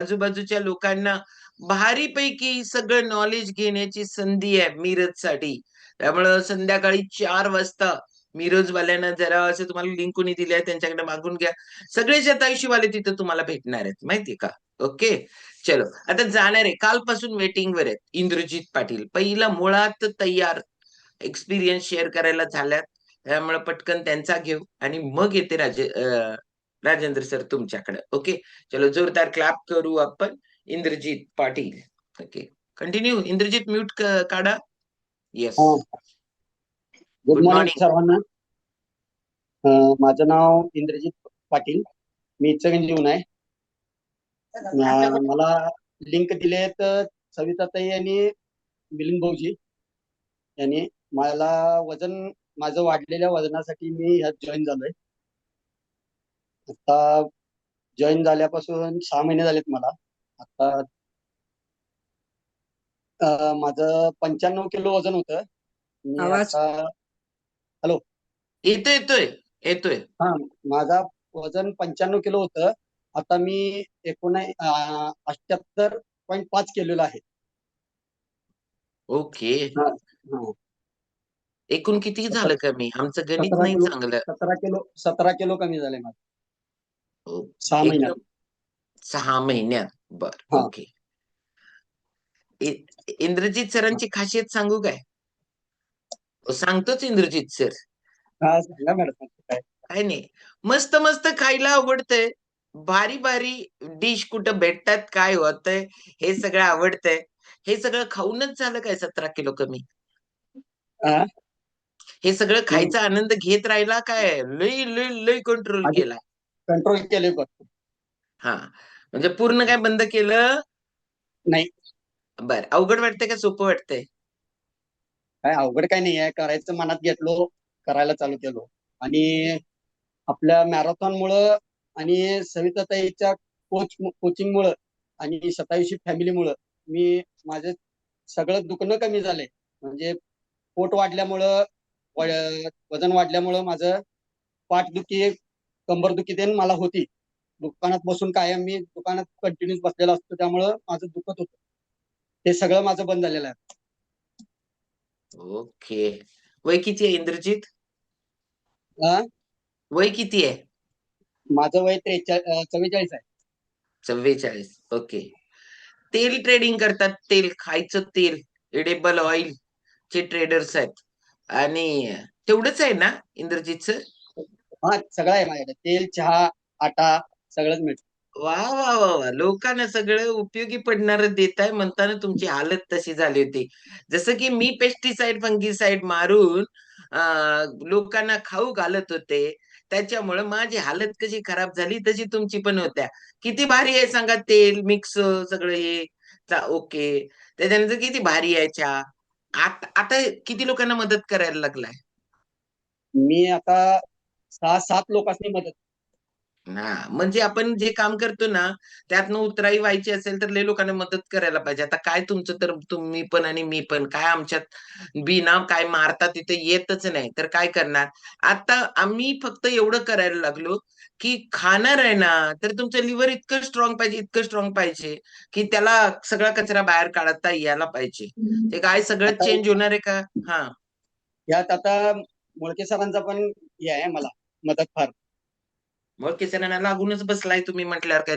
आजूबाजूच्या लोकांना भारीपैकी सगळं नॉलेज घेण्याची संधी आहे मिरजसाठी. त्यामुळं संध्याकाळी 4 वाजता मिरजवाल्यांना जरा असं तुम्हाला लिंक कोणी दिली आहे त्यांच्याकडे मागून घ्या. सगळे शतायुषीवाले तिथं तुम्हाला भेटणार आहेत माहितीये का? ओके. चलो आता जाणार आहे. कालपासून वेटिंगवर आहेत इंद्रजित पाटील. पहिला मुळात तयार एक्सपिरियन्स शेअर करायला झाल्यात. त्यामुळे पटकन त्यांचा घेऊ आणि मग येते राजेंद्र सर तुमच्याकडे. ओके. चलो जोरदार क्लॅप करू आपण. Indrajeet Patil. Okay. Continue. Indrajeet mute काढा. Yes. Good good morning morning. सर्वांना. माझं नाव इंद्रजित पाटील. मी इचलकरंजीहून आहे. मला लिंक दिले तर सविताताई आणि मिलिंद भाऊजी यांनी. मला माझं वाढलेल्या वजनासाठी मी ह्यात जॉईन झालोय. आता जॉईन झाल्यापासून 6 महिने झालेत मला. आता माझं 95 किलो वजन होतं. मी आवाज आता हॅलो. येतोय येतोय येतोय. हा, माझा वजन 95 किलो होतं. आता मी 78.5 केलेलं आहे. ओके. हा, हा. एकूण किती झालं कमी? आमचं गणित 17 नाही किलो चांगलं. 17 किलो कमी झाले माझं ओ, 6 महिन्यात. एकदम 6 महिन्यात. बर. हा, ओके. इंद्रजित सरांची खासियत सांगू काय? सांगतोच इंद्रजित सर. हा, सांगा मॅडम. काय काय नाही. मस्त मस्त खायला आवडतंय. भारी भारी डिश कुठं भेटतात, काय होतंय, हे सगळं आवडतंय. हे सगळं खाऊनच झालं काय 17 किलो कमी? हा, हे सगळं खायचा आनंद घेत राहिला काय लय लय लय कंट्रोल आधी केला? कंट्रोल केले बघ. हा, म्हणजे पूर्ण काय बंद केलं? नाही, बर. अवघड वाटतंय का सोपं वाटतंय? काय अवघड काय नाही आहे. करायचं मनात घेतलो, करायला चालू केलो. आणि आपल्या मॅरेथॉन मुळे आणि सविताताईच्या कोचिंग मुळे आणि 27 फॅमिलीमुळं मी माझं सगळं दुखणं कमी झालंय. म्हणजे पोट वाढल्यामुळं, वजन वाढल्यामुळं माझं पाठदुखी, कंबरदुखी ते मला होती. दुकानात बसून कायम मी दुकानात कंटिन्यूस बसलेला असतो, त्यामुळं माझं दुखत होतं. ते सगळं माझं बंद झालेलं आहे. ओके. वय किती आहे इंद्रजित? हा, वय किती आहे? माझं वय 44 आहे. 44. ओके. तेल ट्रेडिंग करतात. तेल खायचं तेल, एडेबल ऑइल चे ट्रेडर्स आहेत. आणि तेवढंच आहे ना इंद्रजित सर? हा, सगळं आहे माझ्याकडे. तेल, चहा, आटा सगळंच मिळतं. वा वा वा वा. लोकांना सगळं उपयोगी पडणारं देताय म्हणताना तुमची हालत तशी झाली होती. जसं की मी पेस्टिसाइड फंगिसाइड मारून लोकांना खाऊ घालत होते. त्याच्यामुळे माझी हालत कशी खराब झाली तशी तुमची पण होत्या. किती भारी आहे सांगा तेल मिक्स सगळं हे. ओके. त्याच्यानंतर किती भारी आहे चहा. आता आता किती लोकांना मदत करायला लागलाय? मी आता 6-7 लोकांनी मदत. म्हणजे आपण जे काम करतो ना त्यातनं उतराई व्हायची असेल तर लय लोकांना मदत करायला पाहिजे. आता काय तुमचं तर तुम्ही पण आणि मी पण काय आमच्यात बिना काय मारता तिथे येतच नाही तर काय करणार? आता आम्ही फक्त एवढं करायला लागलो की खाणार आहे ना तर तुमचं लिव्हर इतकं स्ट्रॉंग पाहिजे, इतकं स्ट्रॉंग पाहिजे की त्याला सगळा कचरा बाहेर काढता यायला पाहिजे. ते काय सगळं आता चेंज होणार आहे का? हा. यात आता मुळके सरांचा पण हे आहे मला मदत फार. मग किसनाला लागूनच बसलाय तुम्ही म्हटल्यावर काय